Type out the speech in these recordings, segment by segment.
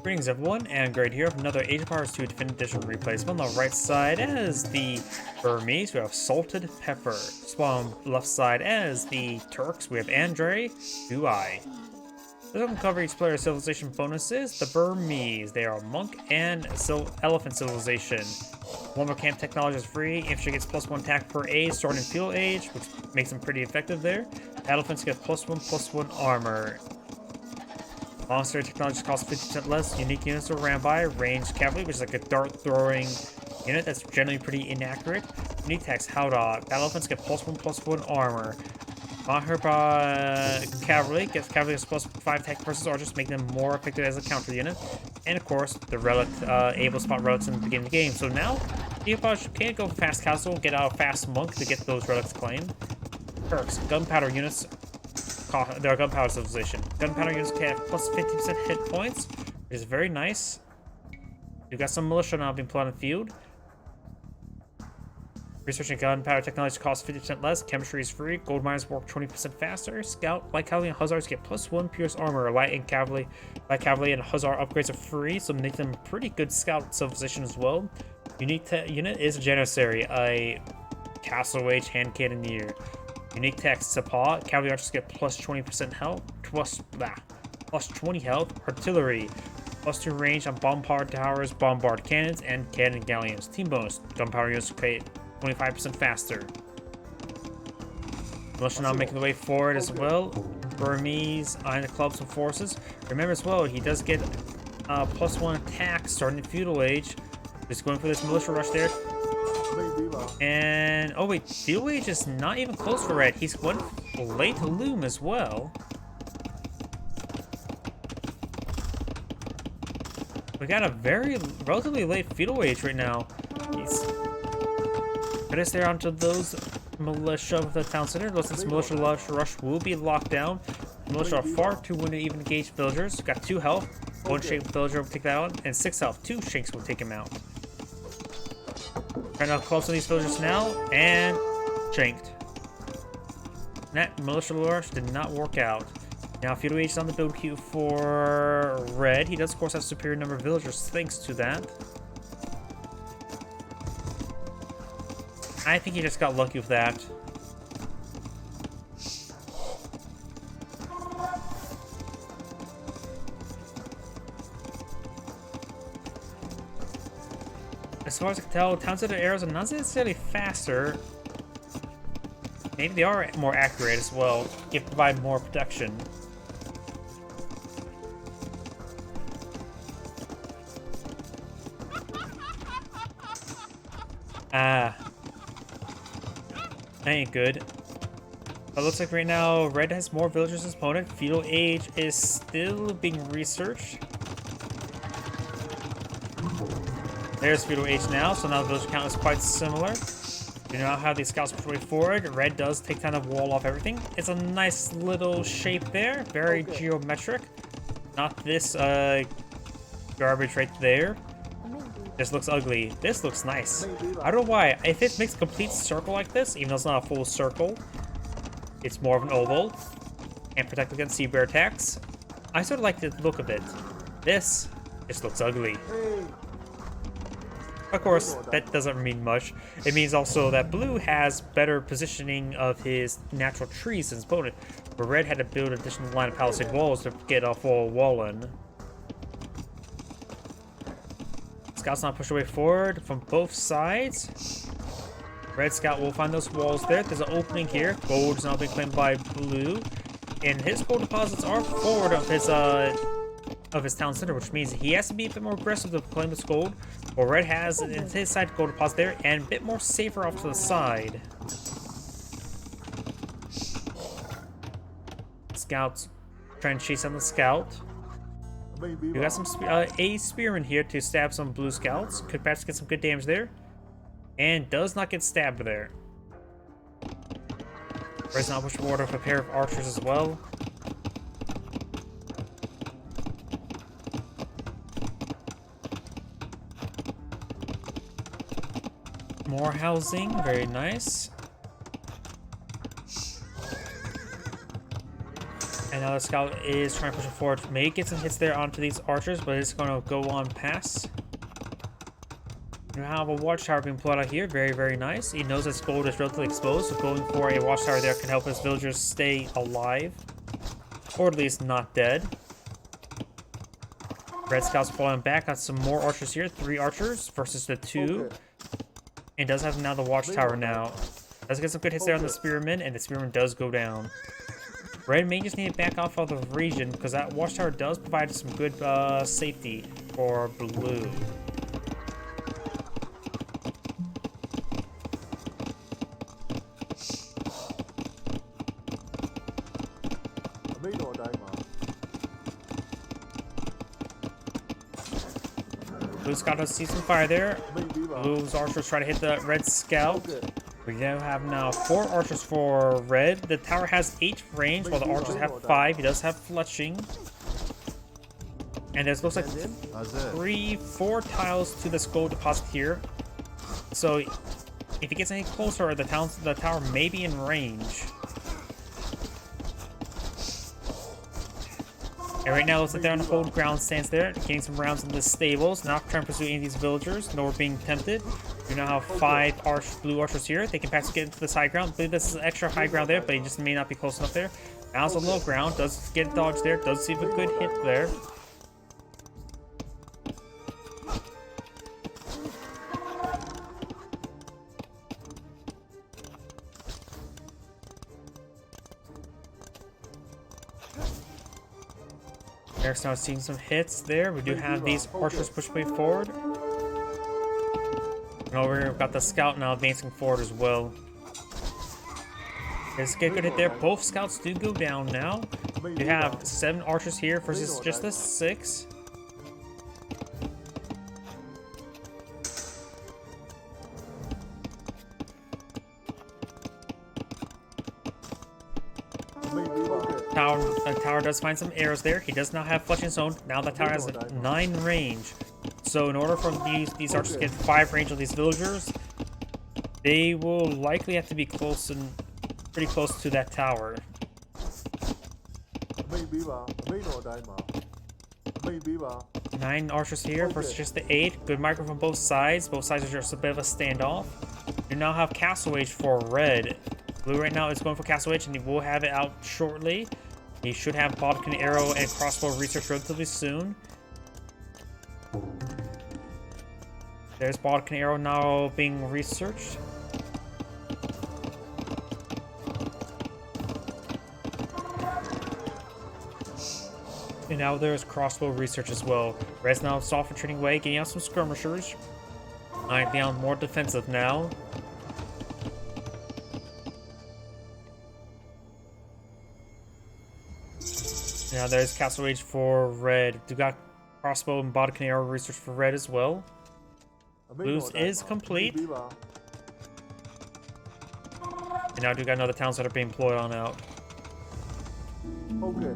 Greetings everyone, and Great here with another Age of Empires 2 Definitive Edition replacement. On the right side as the Burmese, we have Salted Pepper. On the left side as the Turks, we have Andre, Duai. This will cover each player's civilization bonuses. The Burmese, they are Monk and Elephant Civilization. One more camp technology is free. Infantry gets +1 attack per age, sword and field age, which makes them pretty effective there. Elephants get +1/+1 armor. Monster technology costs 50% less. Unique units are ran by. Ranged cavalry, which is like a dart throwing unit that's generally pretty inaccurate. Unique attacks, Howdah. Battle elephants get +1/+1 armor. Mahir cavalry gets +5 attack versus archers, make them more effective as a counter unit. And of course, the relic, able to spot relics in the beginning of the game. So now, you can't go fast castle, get out a fast monk to get those relics claimed. Turks, gunpowder units. Their gunpowder civilization. Gunpowder units can have +50% hit points, which is very nice. You've got some militia now being put on the field. Researching gunpowder technology costs 50% less. Chemistry is free. Gold mines work 20% faster. Scout, light cavalry, and hussars get +1 pierce armor. Light cavalry, and hussar upgrades are free, so make them a pretty good scout civilization as well. Unique unit is a janissary, a castle wage hand cannoneer. Unique text, Sapa, cavalry archers get +20% health, +20 health, artillery, +2 range on bombard towers, bombard cannons, and cannon galleons. Team bonus, gunpowder units pay 25% faster. Militia now making the way forward as well. Burmese, eyeing the clubs and forces. Remember as well, he does get +1 attack starting in feudal age. Just going for this militia rush there. And oh wait, feudal age is not even close for red. He's going late to loom as well. We got a relatively late feudal age right now. He's put us there onto those militia of the town center. Since militia rush will be locked down. Militia are far too wounded to even engage villagers. Got 2 health. 1 shanked villager will take that out, and 6 health. 2 shanks will take him out. Trying to close on these villagers now, and shanked. That militia rush did not work out. Now, feudal age is on the build queue for red. He does, of course, have a superior number of villagers thanks to that. I think he just got lucky with that. As far as I can tell, town center arrows are not necessarily faster. Maybe they are more accurate as well. They provide more protection. That ain't good. But it looks like right now, red has more villagers as opponent. Feudal age is still being researched. There's feudal age now, so now the villager count is quite similar. You now have these scouts push way forward. Red does take time to wall off everything. It's a nice little shape there, very geometric. Not this garbage right there. This looks ugly. This looks nice. I don't know why. If it makes a complete circle like this, even though it's not a full circle, it's more of an oval and protect against sea bear attacks. I sort of like the look of it. This just looks ugly. Of course, that doesn't mean much. It means also that blue has better positioning of his natural trees than his opponent, where red had to build an additional line of palisade walls to get a full wall in. Scouts now push away forward from both sides. Red scout will find those walls there. There's an opening here. Gold is now being claimed by blue, and his gold deposits are forward of his town center, which means he has to be a bit more aggressive to claim this gold. While red has his side gold deposit there, and a bit more safer off to the side. Scouts trying to chase on the scout. We got some a spearman here to stab some blue scouts. Could perhaps get some good damage there, and does not get stabbed there. Red's now push forward with a pair of archers as well. More housing, very nice. And now the scout is trying to push it forward. May get some hits there onto these archers, but it's going to go on past. You have a watchtower being pulled out here. Very, very nice. He knows his gold is relatively exposed, so going for a watchtower there can help his villagers stay alive. Or at least not dead. Red Scout's falling back. Got some more archers here. 3 archers versus the 2. And does have now the watchtower now. Does get some good hits there on the spearman, and the spearman does go down. Red may just need to back off of the region because that watchtower does provide some good safety for blue. Blue Scout does see some fire there. Blue's archers try to hit the red scout. We now have 4 archers for red. The tower has 8 range while the archers have 5. He does have fletching. And there's looks like 4 tiles to this gold deposit here. So if he gets any closer, the tower may be in range. And right now, looks like they're on a hold ground stance there, getting some rounds in the stables, not trying to pursue any of these villagers, nor being tempted. We now have 5 blue archers here. They can perhaps get into this high ground. I believe this is extra high ground there, but he just may not be close enough there. Now's a low ground, does get dodged there, does see a good hit there. Eric's now seeing some hits there. We do have these archers push way forward. And over here, we've got the scout now advancing forward as well. Let's get a good hit there. Both scouts do go down now. We have 7 archers here versus just the 6. The tower does find some arrows there. He does not have fletching zone. Now the tower has 9 range. So in order for these archers to get 5 range on these villagers, they will likely have to be close and pretty close to that tower. 9 archers here versus just the 8. Good micro from both sides. Both sides are just a bit of a standoff. You now have Castle Age for red. Blue right now is going for Castle Age, and he will have it out shortly. He should have Bodkin Arrow and Crossbow research relatively soon. There's Bodkin Arrow now being researched. And now there's Crossbow research as well. Red's now soft retreating away, getting out some skirmishers. Alright, down more defensive now. Now there's Castle Age for red. Do got Crossbow and Bodkin Arrow research for red as well. Blues is complete. And now do got another towns that are being employed on out. Okay.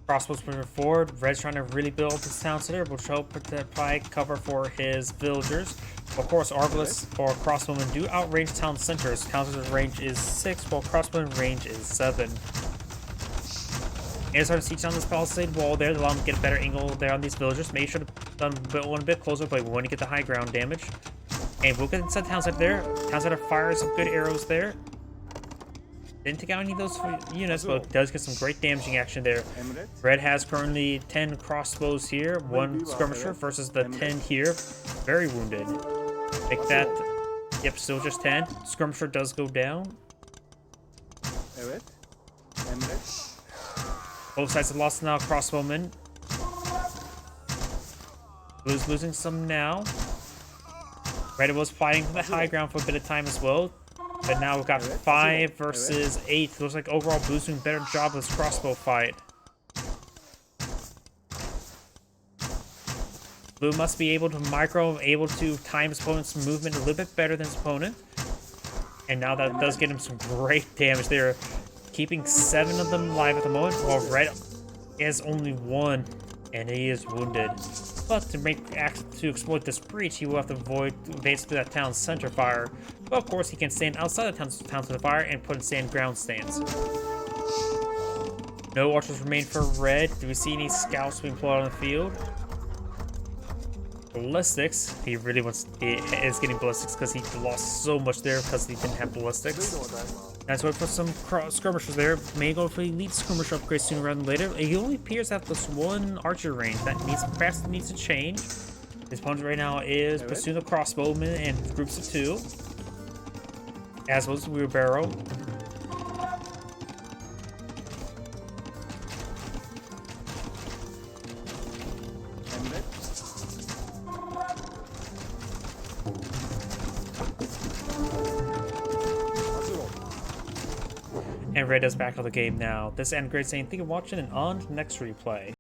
Crossbow's moving forward. Red's trying to really build up his town center, which will help provide cover for his villagers. Of course, Arbalest or Crossbowmen do outrange town centers. Town's range is 6, while Crossbowman range is 7. And starting to siege on this palisade wall there, allow him to get a better angle there on these villagers. Maybe should have done one bit closer, but we want to get the high ground damage. And we'll get inside town center there. Town center fires some good arrows there. Didn't take out any of those units, but does get some great damaging action there. Red has currently 10 crossbows here, 1 skirmisher versus the 10 here. Very wounded. Take that. Yep, still just 10. Skirmisher does go down. Both sides have lost now crossbowmen. Blue's losing some now. Red was fighting for the high ground for a bit of time as well. But now we've got 5 versus 8. Looks like overall Blue's doing a better job of this crossbow fight. Blue must be able to able to time his opponent's movement a little bit better than his opponent. And now that does get him some great damage there. Keeping 7 of them alive at the moment, while Red has only 1. And he is wounded. But to exploit this breach, he will have to evade through that town's center fire. But of course, he can stand outside the town's center fire and put in sand ground stands. No archers remain for red. Do we see any scouts being pulled out on the field? Ballistics. He really is getting ballistics because he lost so much there because he didn't have ballistics. That's why for some skirmishers there. May go for elite skirmisher upgrade sooner rather than later. He only appears to have this one archer range that perhaps needs to change. His opponent right now is pursuing the crossbowmen in groups of 2. As well as wheelbarrow. And Red is back on the game now. This ends great saying thank you for watching and on to the next replay.